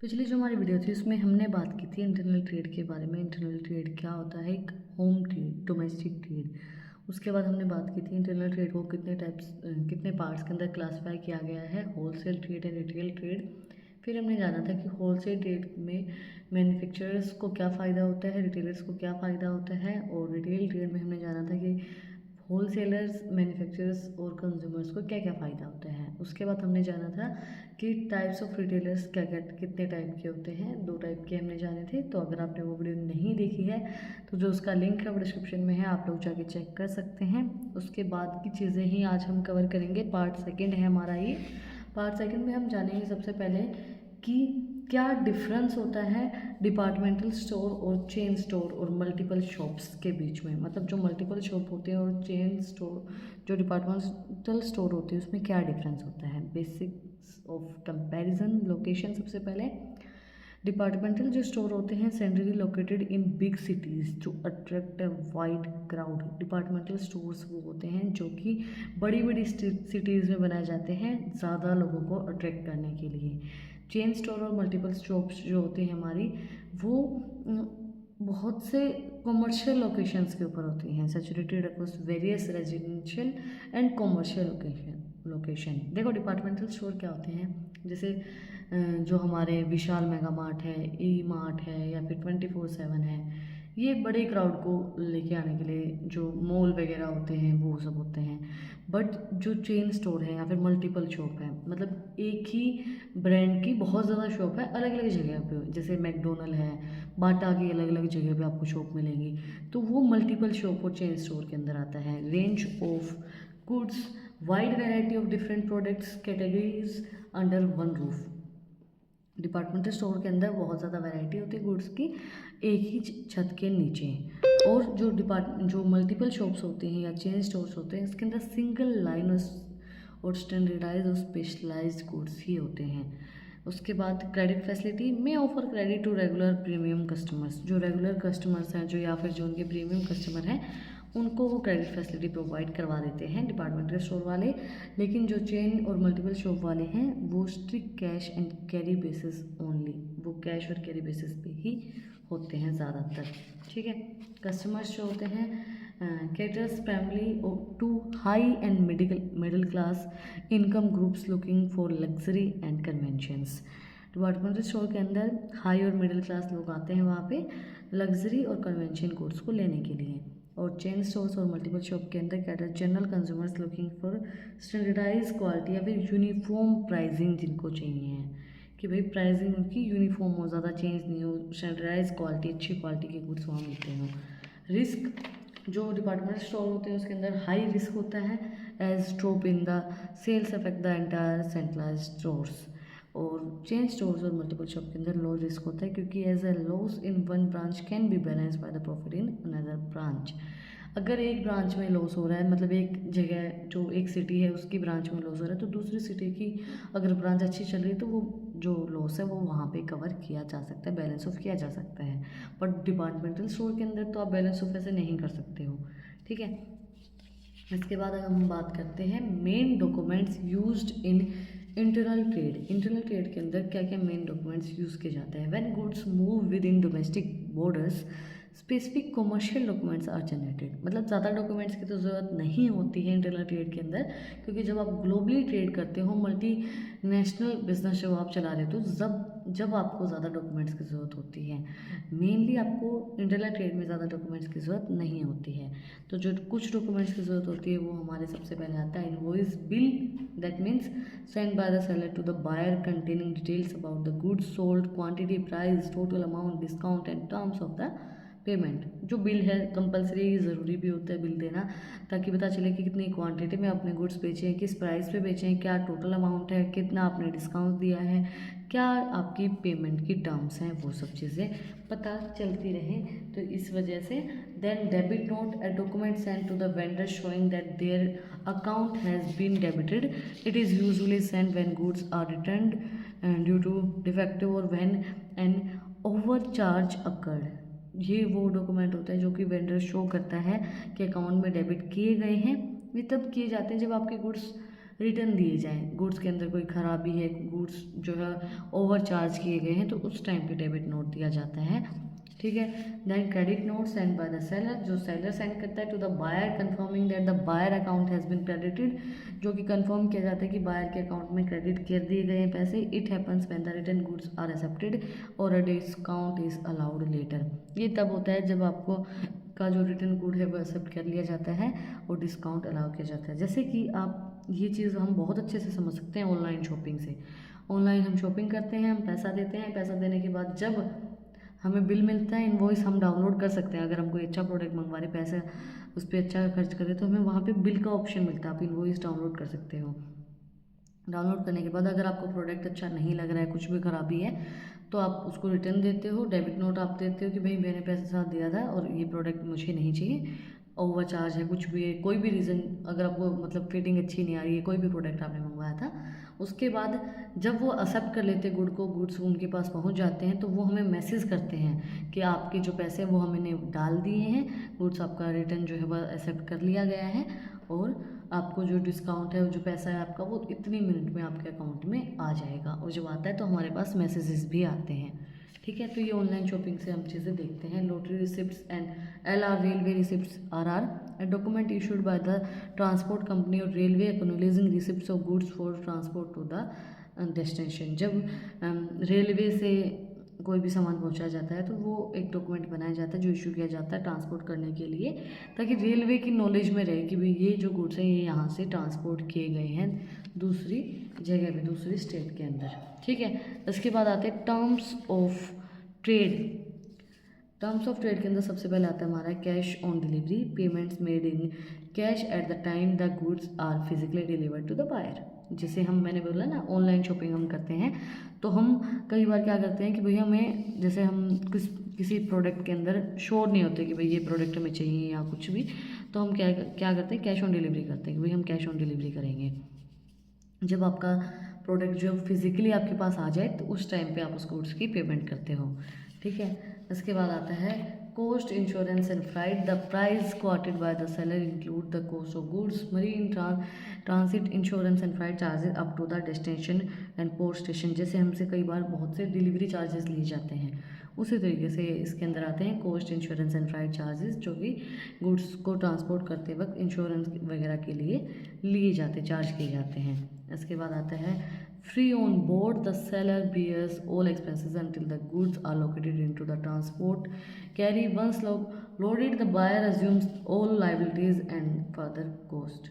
पिछली जो हमारी वीडियो थी उसमें हमने बात की थी इंटरनल ट्रेड के बारे में। इंटरनल ट्रेड क्या होता है, एक होम ट्रेड, डोमेस्टिक ट्रेड। उसके बाद हमने बात की थी इंटरनल ट्रेड को कितने पार्ट्स के अंदर क्लासिफाई किया गया है, wholesale trade and retail trade. फिर हमने जाना था कि होलसेल ट्रेड में मैन्युफैक्चरर्स को क्या फ़ायदा होता है, रिटेलर्स को क्या फ़ायदा होता है, और रिटेल ट्रेड में हमने जाना था कि होलसेलर्स, मैन्युफैक्चरर्स और कंज्यूमर्स को क्या क्या फ़ायदा होता है। उसके बाद हमने जाना था कि टाइप्स ऑफ रिटेलर्स क्या क्या कितने टाइप के होते हैं, 2 टाइप के हमने जाने थे। तो अगर आपने वो वीडियो नहीं देखी है तो जो उसका लिंक है वो डिस्क्रिप्शन में है, आप लोग जाके चेक कर सकते हैं। उसके बाद की चीज़ें ही आज हम कवर करेंगे। पार्ट सेकेंड है हमारा ये। पार्ट सेकेंड में हम जानेंगे सबसे पहले कि क्या डिफरेंस होता है डिपार्टमेंटल स्टोर और चेन स्टोर और मल्टीपल शॉप्स के बीच में। मतलब जो मल्टीपल शॉप होते हैं और चेन स्टोर, जो डिपार्टमेंटल स्टोर होते हैं, उसमें क्या डिफरेंस होता है। Basics of comparison. लोकेशन सबसे पहले, डिपार्टमेंटल जो स्टोर होते हैं centrally located in big cities to attract a wide crowd. Departmental stores वो होते हैं जो कि बड़ी बड़ी सिटीज़ में बनाए जाते हैं ज़्यादा लोगों को अट्रैक्ट करने के लिए। चेन स्टोर और मल्टीपल शॉप्स जो होती हैं हमारी, वो बहुत से कॉमर्शियल लोकेशंस के ऊपर होती हैं, saturated across various residential and commercial location. देखो डिपार्टमेंटल स्टोर क्या होते हैं, जैसे जो हमारे विशाल मेगा मार्ट है, ई मार्ट है, या फिर 24/7 है। ये बड़े क्राउड को लेके आने के लिए जो मॉल वगैरह होते हैं वो सब होते हैं। बट जो चेन स्टोर है या फिर मल्टीपल शॉप है, मतलब एक ही ब्रांड की बहुत ज़्यादा शॉप है अलग अलग जगह पे, जैसे मैकडोनल्ड है, बाटा की अलग अलग जगह पे आपको शॉप मिलेंगी, तो वो मल्टीपल शॉप और चेन स्टोर के अंदर आता है। Range of goods, wide variety of different products categories under one roof. Departmental store के अंदर बहुत ज़्यादा वैरायटी होती है गुड्स की, एक ही छत के नीचे। और जो मल्टीपल शॉप्स होते हैं या चेन स्टोर्स होते हैं, इसके अंदर सिंगल लाइन और स्टैंडर्डाइज और स्पेशलाइज्ड गुड्स ही होते हैं। उसके बाद क्रेडिट फैसिलिटी में offer credit to regular premium customers. जो रेगुलर कस्टमर्स हैं, जो या फिर जो उनके प्रीमियम कस्टमर हैं, उनको वो क्रेडिट फैसिलिटी प्रोवाइड करवा देते हैं डिपार्टमेंटल स्टोर वाले। लेकिन जो चेन और मल्टीपल शॉप वाले हैं वो strict cash and carry basis only, वो कैश और कैरी बेसिस पे ही होते हैं ज़्यादातर। ठीक है। कस्टमर्स जो होते हैं caters family to high and middle class income groups looking for luxury and conventions. Departmental store के अंदर हाई और मिडिल क्लास लोग आते हैं वहाँ पे लग्जरी और कन्वेंशन गुड्स को लेने के लिए। और चेन स्टोर्स और मल्टीपल शॉप के अंदर cater general consumers looking for standardise quality या फिर यूनिफॉर्म प्राइसिंग, जिनको चाहिए है कि भाई प्राइसिंग उनकी यूनिफॉर्म हो, ज़्यादा चेंज नहीं हो, स्टैंडर्डाइज क्वालिटी, अच्छी क्वालिटी के गुड्स वहाँ मिलते हों। रिस्क, जो डिपार्टमेंटल स्टोर होते हैं उसके अंदर हाई रिस्क होता है, as drop in the sales affect the entire centralise stores. और चेन स्टोर्स और मल्टीपल शॉप के अंदर लो रिस्क होता है, क्योंकि as a loss in one branch can be balance by the profit in another branch. अगर एक branch में लॉस हो रहा है, मतलब एक जगह जो एक सिटी है उसकी ब्रांच में लॉस हो रहा है, तो दूसरी सिटी की अगर ब्रांच अच्छी चल रही है तो वो जो लॉस है वो वहाँ पे कवर किया जा सकता है, बैलेंस ऑफ किया जा सकता है। बट डिपार्टमेंटल स्टोर के अंदर तो आप बैलेंस ऑफ ऐसे नहीं कर सकते हो। ठीक है। इसके बाद अगर हम बात करते हैं main documents used in internal trade. Internal trade के अंदर क्या क्या मेन डॉक्यूमेंट्स यूज़ किए जाते हैं। When goods move within domestic borders specific commercial documents are generated. मतलब ज़्यादा डॉक्यूमेंट्स की तो ज़रूरत नहीं होती है इंटरनल ट्रेड के अंदर, क्योंकि जब आप ग्लोबली ट्रेड करते हो, मल्टी नेशनल बिजनेस जब आप चला रहे हो, तो जब आपको ज़्यादा डॉक्यूमेंट्स की ज़रूरत होती है। मेनली आपको इंटरनल ट्रेड में ज़्यादा डॉक्यूमेंट्स की ज़रूरत नहीं होती है। तो जो कुछ डॉक्यूमेंट्स की ज़रूरत होती है वो हमारे सबसे पहले आता है invoice bill, that means send by the seller to the buyer containing details about the goods sold, quantity, price, total amount, discount and terms of the payment. जो बिल है कंपलसरी, ज़रूरी भी होता है बिल देना, ताकि पता चले कि कितनी क्वांटिटी में आपने गुड्स बेचे हैं, किस प्राइस पे बेचे हैं, क्या टोटल अमाउंट है, कितना आपने डिस्काउंट दिया है, क्या आपकी पेमेंट की टर्म्स हैं, वो सब चीज़ें पता चलती रहें। तो इस वजह से then debit note, a document send to the vendor showing that their account has been debited. It is usually sent when goods are returned due to defective और when an over charge occurred. ये वो document होता है जो कि vendor show करता है कि अकाउंट में डेबिट किए गए हैं। ये तब किए जाते हैं जब आपके गुड्स रिटर्न दिए जाएँ, गुड्स के अंदर कोई ख़राबी है, गुड्स जो है ओवर चार्ज किए गए हैं, तो उस टाइम पे डेबिट नोट दिया जाता है। ठीक है। Then credit note send by the seller, जो सेलर सेंड करता है to the buyer confirming that the buyer account has been credited, जो कि कंफर्म किया जाता है कि बायर के अकाउंट में क्रेडिट कर दिए गए हैं पैसे। It happens when the return goods are accepted और a discount is allowed later. ये तब होता है जब आपको का जो रिटर्न गुड है वो एक्सेप्ट कर लिया जाता है और डिस्काउंट अलाउ किया जाता है। जैसे कि आप ये चीज़ हम बहुत अच्छे से समझ सकते हैं ऑनलाइन शॉपिंग से। ऑनलाइन हम शॉपिंग करते हैं, हम पैसा देते हैं, पैसा देने के बाद जब हमें बिल मिलता है, इनवॉइस हम डाउनलोड कर सकते हैं। अगर हम कोई अच्छा प्रोडक्ट मंगवा रहे, पैसे उस पर अच्छा खर्च करें, तो हमें वहाँ पे बिल का ऑप्शन मिलता है, आप इनवॉइस डाउनलोड कर सकते हो। डाउनलोड करने के बाद अगर आपको प्रोडक्ट अच्छा नहीं लग रहा है, कुछ भी खराबी है, तो आप उसको रिटर्न देते हो, डेबिट नोट आप देते हो कि भाई मैंने पैसा दिया था और ये प्रोडक्ट मुझे नहीं चाहिए, ओवर चार्ज है, कुछ भी है, कोई भी रीज़न, अगर आपको मतलब फिटिंग अच्छी नहीं आ रही है, कोई भी प्रोडक्ट आपने मंगवाया था, उसके बाद जब वो एक्सेप्ट कर लेते हैं गुड्स उनके पास पहुंच जाते हैं, तो वो हमें मैसेज करते हैं कि आपके जो पैसे हैं वो हमने डाल दिए हैं, गुड्स आपका रिटर्न जो है वह एक्सेप्ट कर लिया गया है और आपको जो डिस्काउंट है, जो पैसा है आपका, वो इतनी मिनट में आपके अकाउंट में आ जाएगा। और जब आता है तो हमारे पास मैसेजेस भी आते हैं। ठीक है। तो ये ऑनलाइन शॉपिंग से हम चीज़ें देखते हैं। Lottery receipts and LR railway receipts RR, a document issued by the transport company or railway acknowledging receipts of goods for transport to the destination। जब रेलवे से कोई भी सामान पहुंचाया जाता है तो वो एक डॉक्यूमेंट बनाया जाता है जो इशू किया जाता है ट्रांसपोर्ट करने के लिए, ताकि रेलवे की नॉलेज में रहे कि भाई ये जो गुड्स हैं ये यहाँ से ट्रांसपोर्ट किए गए हैं दूसरी जगह पे, दूसरी स्टेट के अंदर। ठीक है। इसके बाद आते हैं terms of trade. Terms of trade के अंदर सबसे पहले आता है हमारा cash on delivery, payments made in cash at the time the goods are physically delivered to the buyer. जैसे मैंने बोला ना ऑनलाइन शॉपिंग हम करते हैं, तो हम कई बार क्या करते हैं कि भैया हमें, जैसे हम किसी प्रोडक्ट के अंदर श्योर नहीं होते कि भाई ये प्रोडक्ट हमें चाहिए या कुछ भी, तो हम क्या करते हैं, कैश ऑन डिलीवरी करते हैं कि भाई हम कैश ऑन डिलीवरी करेंगे। जब आपका प्रोडक्ट जो फिजिकली आपके पास आ जाए तो उस टाइम पे आप उस गुड्स की पेमेंट करते हो। ठीक है। इसके बाद आता है cost, insurance and freight. The price quoted by the seller include the cost of goods, marine transit, insurance and freight charges up to the destination and port station. जैसे हमसे कई बार बहुत से डिलीवरी चार्जेस लिए जाते हैं, उसी तरीके से इसके अंदर आते हैं cost, insurance and freight charges, जो कि गुड्स को ट्रांसपोर्ट करते वक्त इंश्योरेंस वगैरह के लिए लिए जाते, चार्ज किए जाते हैं। इसके बाद आता है free on board, the seller bears all expenses until the goods are located into the transport carry, once loaded the buyer assumes all liabilities and further cost.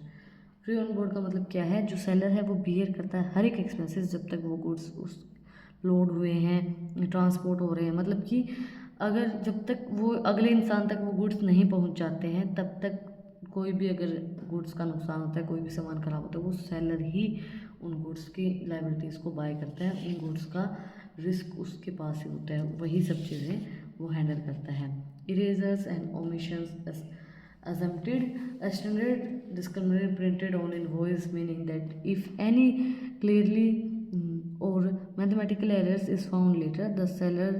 Free on board का मतलब क्या है, जो सेलर है वो beer करता है हर एक एक्सपेंसेस जब तक वो गुड्स उस लोड हुए हैं, ट्रांसपोर्ट हो रहे हैं। मतलब कि अगर जब तक वो अगले इंसान तक वो गुड्स नहीं पहुंच जाते हैं, तब तक कोई भी अगर गुड्स का नुकसान होता है, कोई भी सामान खराब होता है, वो सेलर ही उन गुड्स की लायबिलिटीज़ को बाय करता है, उन गुड्स का रिस्क उसके पास ही होता है, वही सब चीज़ें वो हैंडल करता है। Erasers and omissions assumpted, a standard disclaimer printed on invoice, meaning that if any clearly or mathematical errors is found later, the seller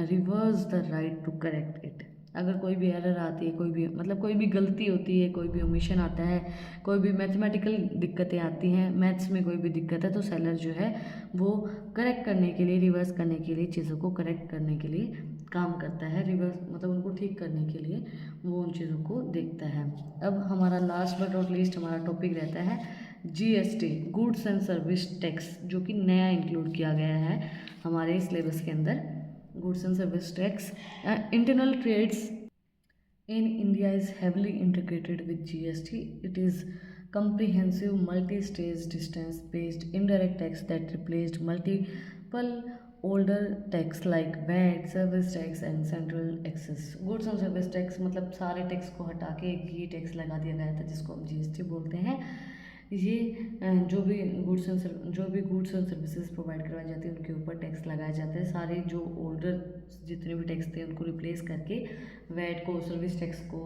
reverses the right to correct it। अगर कोई भी एरर आती है, कोई भी मतलब कोई भी गलती होती है, कोई भी ओमिशन आता है, कोई भी मैथमेटिकल दिक्कतें आती हैं, मैथ्स में कोई भी दिक्कत है, तो सेलर जो है वो करेक्ट करने के लिए, रिवर्स करने के लिए, चीज़ों को करेक्ट करने के लिए काम करता है। रिवर्स मतलब उनको ठीक करने के लिए वो उन चीज़ों को देखता है। अब हमारा लास्ट बट नॉट लीस्ट हमारा टॉपिक रहता है GST, goods and service tax, जो कि नया इंक्लूड किया गया है हमारे सिलेबस के अंदर। Goods and service tax, internal trades in India is heavily integrated with GST. It is comprehensive multi-stage distance-based indirect tax that replaced multiple older tax like VAT, service tax and central excess। Goods and service tax मतलब सारे tax को हटा के एक ही tax लगा दिया गया था जिसको हम GST बोलते हैं। ये जो भी गुड्स एंड सर्विसेज प्रोवाइड करवाई जाती है उनके ऊपर टैक्स लगाया जाता है। सारे जो ओल्डर जितने भी टैक्स थे उनको रिप्लेस करके वैट को, सर्विस टैक्स को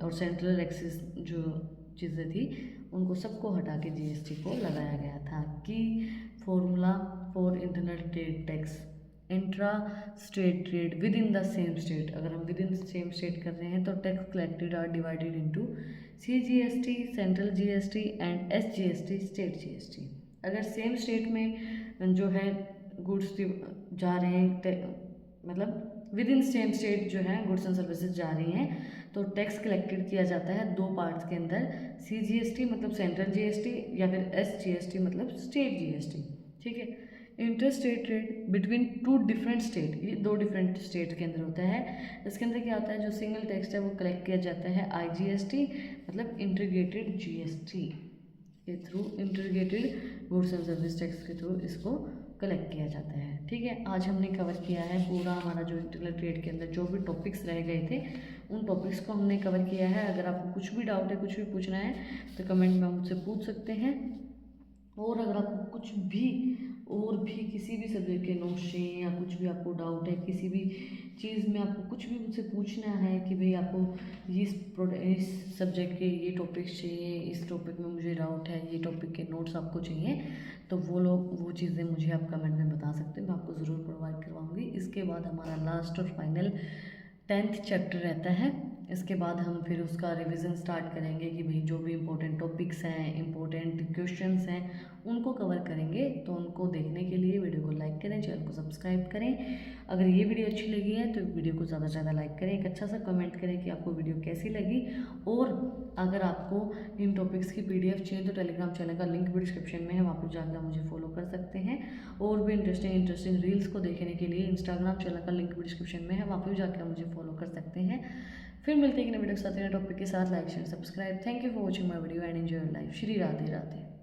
और सेंट्रल एक्सेस जो चीज़ें थी उनको सबको हटा के GST को लगाया गया था। की formula for internal trade tax, intra state trade with in the same state. अगर हम विद इन सेम स्टेट कर रहे हैं तो tax collected are divided into CGST central GST and SGST state GST। अगर सेम स्टेट में जो है गुड्स जा रहे हैं, मतलब विद इन सेम स्टेट जो है गुड्स एंड सर्विसेज जा रही हैं, तो टैक्स कलेक्टेड किया जाता है दो पार्ट्स के अंदर, CGST मतलब सेंट्रल GST या फिर SGST मतलब स्टेट GST। ठीक है। Inter state trade between two different state, ये दो डिफरेंट स्टेट के अंदर होता है। इसके अंदर क्या होता है, जो सिंगल टैक्स है वो कलेक्ट किया जाता है IGST मतलब इंटीग्रेटेड GST के through, integrated goods and service tax के थ्रू इसको कलेक्ट किया जाता है। ठीक है। आज हमने कवर किया है पूरा हमारा जो इंटरनल ट्रेड के अंदर जो भी टॉपिक्स रह गए थे उन टॉपिक्स को हमने कवर किया है। अगर आपको कुछ भी डाउट है, कुछ भी पूछना है तो कमेंट में मुझसे पूछ सकते हैं। और अगर आपको कुछ भी और भी किसी भी सब्जेक्ट के नोट्स चाहिए या कुछ भी आपको डाउट है, किसी भी चीज़ में आपको कुछ भी मुझसे पूछना है कि भाई आपको इस सब्जेक्ट के ये टॉपिक्स चाहिए, इस टॉपिक में मुझे डाउट है, ये टॉपिक के नोट्स आपको चाहिए, तो वो चीज़ें मुझे आप कमेंट में बता सकते हैं, मैं आपको ज़रूर प्रोवाइड करवाऊँगी। इसके बाद हमारा लास्ट और फाइनल 10th चैप्टर रहता है। इसके बाद हम फिर उसका रिवीजन स्टार्ट करेंगे कि भाई जो भी इम्पोर्टेंट टॉपिक्स हैं, इम्पोर्टेंट क्वेश्चंस हैं, उनको कवर करेंगे। तो उनको देखने के लिए वीडियो को लाइक करें, चैनल को सब्सक्राइब करें। अगर ये वीडियो अच्छी लगी है तो वीडियो को ज़्यादा से ज़्यादा लाइक करें, एक अच्छा सा कमेंट करें कि आपको वीडियो कैसी लगी। और अगर आपको इन टॉपिक्स की PDF चाहिए तो टेलीग्राम चैनल का लिंक भी डिस्क्रिप्शन में है, वहाँ पर जाकर मुझे फॉलो कर सकते हैं। और भी इंटरेस्टिंग रील्स को देखने के लिए इंस्टाग्राम चैनल का लिंक भी डिस्क्रिप्शन में है, वहाँ पर जाकर मुझे फॉलो कर सकते हैं। फिर मिलते हैं एक नए वीडियो के साथ, नए टॉपिक के साथ। Like share subscribe. Thank you for watching my video and enjoy your life. Shri Radhe Radhe.